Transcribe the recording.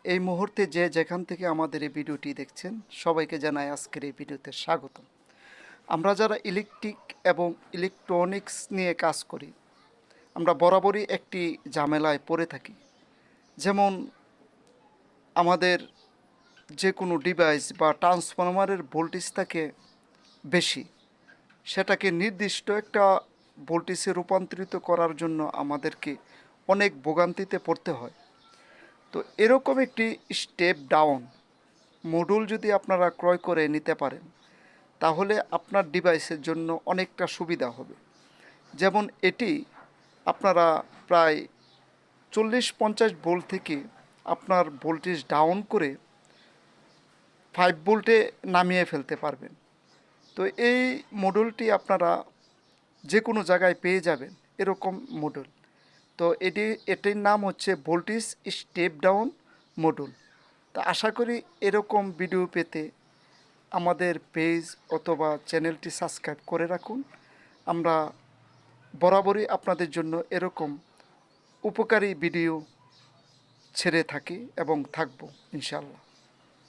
এই মুহূর্তে যে যেখান থেকে আমাদের এই ভিডিওটি দেখছেন সবাইকে জানাই আজকের এই ভিডিওতে স্বাগতম। আমরা যারা ইলেকট্রিক এবং ইলেকট্রনিক্স নিয়ে কাজ করি, আমরা বরাবরই একটি ঝামেলায় পড়ে থাকি। যেমন আমাদের যে কোনো ডিভাইস বা ট্রান্সফরমারের ভোল্টেজ থাকে বেশি, সেটাকে নির্দিষ্ট একটা ভোল্টেজে রূপান্তরিত করার জন্য আমাদেরকে অনেক ভোগান্তিতে পড়তে হয়। তো এরকম একটি স্টেপ ডাউন মডুল যদি আপনারা ক্রয় করে নিতে পারেন, তাহলে আপনার ডিভাইসের জন্য অনেকটা সুবিধা হবে। যেমন এটি আপনারা প্রায় 40-50 ভোল্ট থেকে আপনার ভোল্টেজ ডাউন করে 5 ভোল্টে নামিয়ে ফেলতে পারবেন। তো এই মডুলটি আপনারা যে কোনো জায়গায় পেয়ে যাবেন এরকম মডুল। তো এটির নাম হচ্ছে ভোল্টেজ স্টেপ ডাউন মডুল। তা আশা করি এরকম ভিডিও পেতে আমাদের পেজ অথবা চ্যানেলটি সাবস্ক্রাইব করে রাখুন। আমরা বরাবরই আপনাদের জন্য এরকম উপকারী ভিডিও ছেড়ে থাকি এবং থাকবো ইনশাআল্লাহ।